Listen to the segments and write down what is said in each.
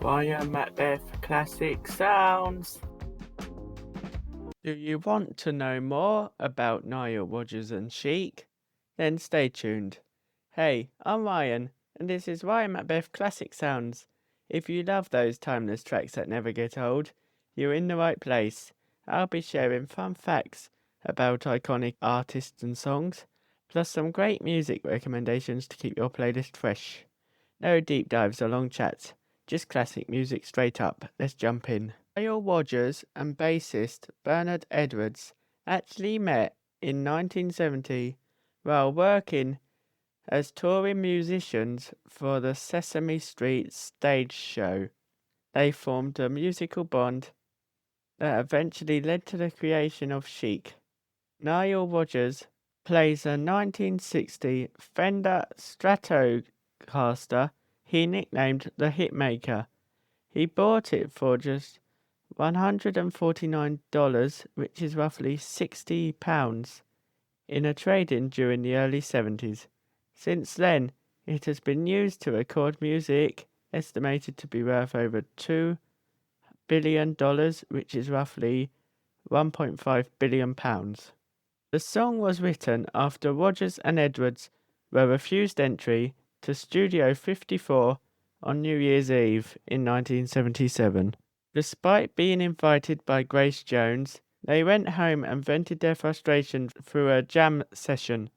Ryan Macbeth Classic Sounds. Do you want to know more about Nile Rodgers and Chic? Then stay tuned. Hey, I'm Ryan, and this is Ryan Macbeth Classic Sounds. If you love those timeless tracks that never get old, you're in the right place. I'll be sharing fun facts about iconic artists and songs, plus some great music recommendations to keep your playlist fresh. No deep dives or long chats, just classic music straight up. Let's jump in. Nile Rodgers and bassist Bernard Edwards actually met in 1970 while working as touring musicians for the Sesame Street stage show. They formed a musical bond that eventually led to the creation of Chic. Nile Rodgers plays a 1960 Fender Stratocaster he nicknamed the Hitmaker. He bought it for just $149, which is roughly £60, in a trade-in during the early 70s. Since then, it has been used to record music estimated to be worth over $2 billion, which is roughly £1.5 billion. The song was written after Rodgers and Edwards were refused entry to Studio 54 on New Year's Eve in 1977. Despite being invited by Grace Jones, they went home and vented their frustration through a jam session,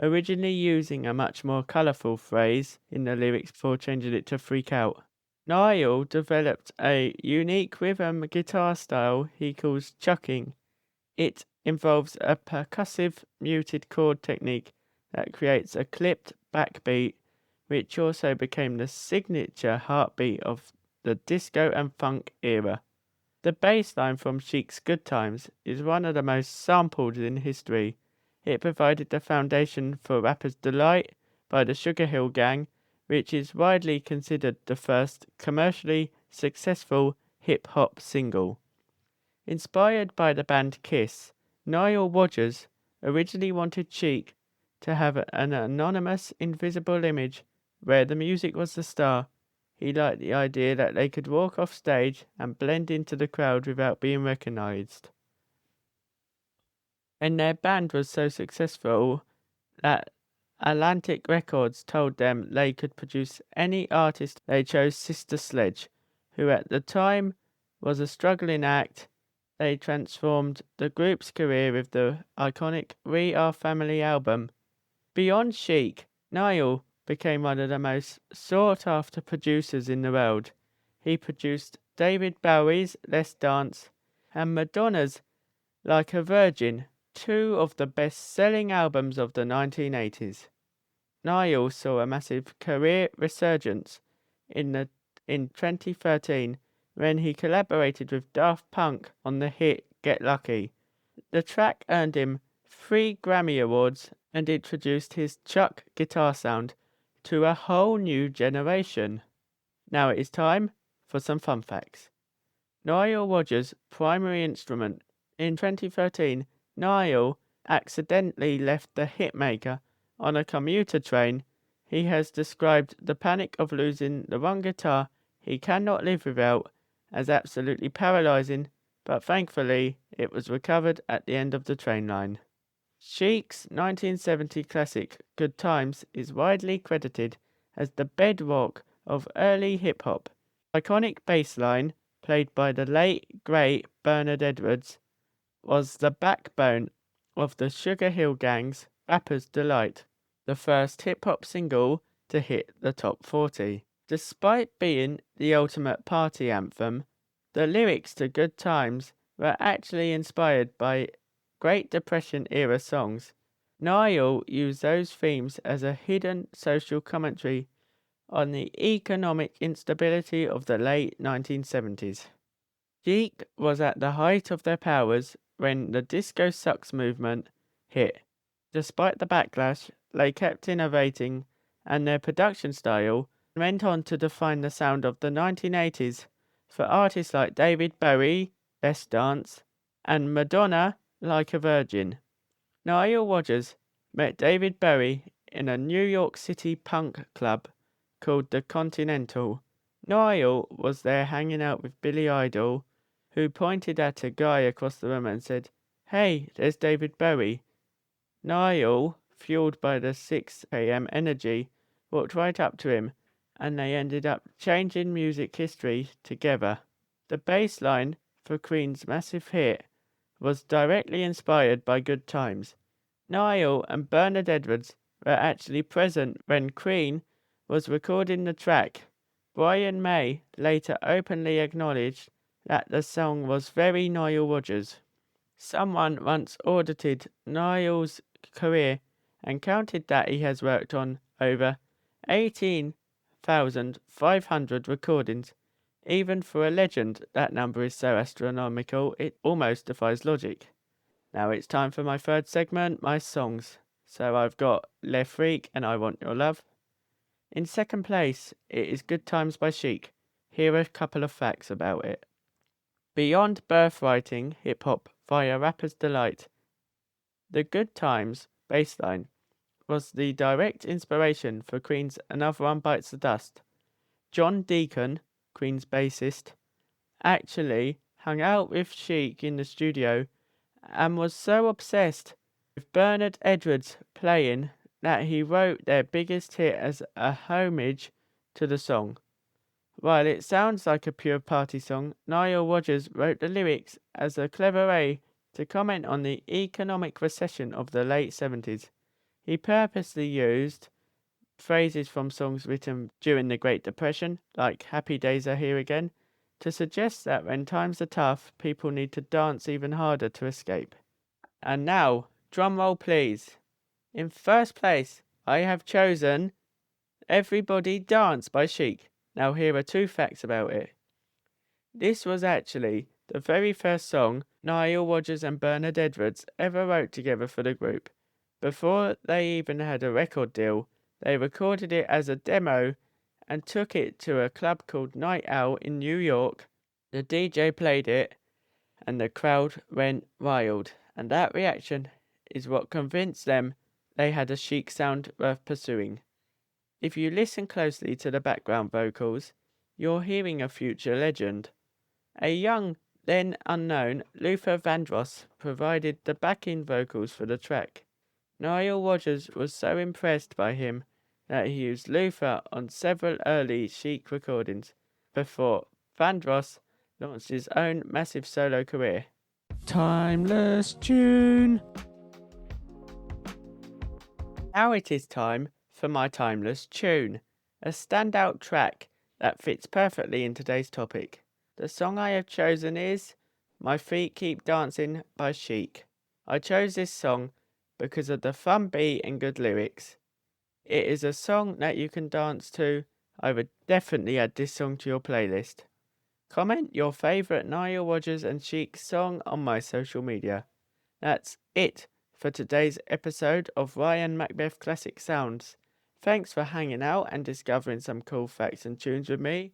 originally using a much more colourful phrase in the lyrics before changing it to freak out. Nile developed a unique rhythm guitar style he calls chucking. It involves a percussive muted chord technique that creates a clipped backbeat, which also became the signature heartbeat of the disco and funk era. The bass line from Chic's Good Times is one of the most sampled in history. It provided the foundation for Rapper's Delight by the Sugar Hill Gang, which is widely considered the first commercially successful hip-hop single. Inspired by the band Kiss, Nile Rodgers originally wanted Chic to have an anonymous, invisible image where the music was the star. He liked the idea that they could walk off stage and blend into the crowd without being recognized. And their band was so successful that Atlantic Records told them they could produce any artist. They chose Sister Sledge, who at the time was a struggling act. They transformed the group's career with the iconic We Are Family album. Beyond Chic, Nile became one of the most sought-after producers in the world. He produced David Bowie's Let's Dance and Madonna's Like a Virgin, two of the best-selling albums of the 1980s. Nile saw a massive career resurgence in 2013 when he collaborated with Daft Punk on the hit Get Lucky. The track earned him 3 Grammy Awards and introduced his Chuck guitar sound to a whole new generation. Now it is time for some fun facts. Nile Rodgers' primary instrument. In 2013, Nile accidentally left the Hitmaker on a commuter train. He has described the panic of losing the one guitar he cannot live without as absolutely paralyzing, but thankfully it was recovered at the end of the train line. Chic's 1970 classic Good Times is widely credited as the bedrock of early hip-hop. Iconic bass line, played by the late, great Bernard Edwards, was the backbone of the Sugar Hill Gang's Rapper's Delight, the first hip-hop single to hit the top 40. Despite being the ultimate party anthem, the lyrics to Good Times were actually inspired by Great Depression-era songs. Nile used those themes as a hidden social commentary on the economic instability of the late 1970s. Chic was at the height of their powers when the Disco Sucks movement hit. Despite the backlash, they kept innovating, and their production style went on to define the sound of the 1980s for artists like David Bowie, Let's Dance, and Madonna, Like a Virgin. Nile Rodgers met David Bowie in a New York City punk club called the Continental. Niall was there hanging out with Billy Idol, who pointed at a guy across the room and said, "Hey, there's David Bowie." Niall, fueled by the 6 a.m. energy, walked right up to him, and they ended up changing music history together. The bass line for Queen's massive hit was directly inspired by Good Times. Niall and Bernard Edwards were actually present when Queen was recording the track. Brian May later openly acknowledged that the song was very Nile Rodgers. Someone once audited Niall's career and counted that he has worked on over 18,500 recordings. Even for a legend, that number is so astronomical it almost defies logic. Now it's time for my third segment, my songs. So I've got Le Freak and I Want Your Love. In second place, it is Good Times by Chic. Here are a couple of facts about it. Beyond birthrighting hip hop via Rapper's Delight, the Good Times bassline was the direct inspiration for Queen's Another One Bites the Dust. John Deacon, Queen's bassist, actually hung out with Chic in the studio and was so obsessed with Bernard Edwards playing that he wrote their biggest hit as a homage to the song. While it sounds like a pure party song, Nile Rodgers wrote the lyrics as a clever way to comment on the economic recession of the late 70s. He purposely used phrases from songs written during the Great Depression, like Happy Days Are Here Again, to suggest that when times are tough, people need to dance even harder to escape. And now, drum roll please. In first place, I have chosen Everybody Dance by Chic. Now here are two facts about it. This was actually the very first song Nile Rodgers and Bernard Edwards ever wrote together for the group. Before they even had a record deal, they recorded it as a demo and took it to a club called Night Owl in New York. The DJ played it and the crowd went wild, and that reaction is what convinced them they had a Chic sound worth pursuing. If you listen closely to the background vocals, you're hearing a future legend. A young, then unknown, Luther Vandross provided the backing vocals for the track. Nile Rodgers was so impressed by him that he used Luther on several early Chic recordings before Vandross launched his own massive solo career. Timeless tune! Now it is time for my timeless tune, a standout track that fits perfectly in today's topic. The song I have chosen is My Feet Keep Dancing by Chic. I chose this song because of the fun beat and good lyrics. It is a song that you can dance to. I would definitely add this song to your playlist. Comment your favourite Nile Rodgers and Chic song on my social media. That's it for today's episode of Ryan Macbeth Classic Sounds. Thanks for hanging out and discovering some cool facts and tunes with me.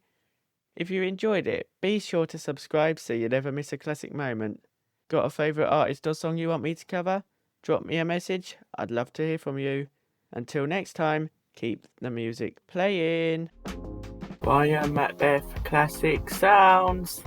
If you enjoyed it, be sure to subscribe so you never miss a classic moment. Got a favourite artist or song you want me to cover? Drop me a message. I'd love to hear from you. Until next time, keep the music playing. Ryan Macbeth Classic Sounds.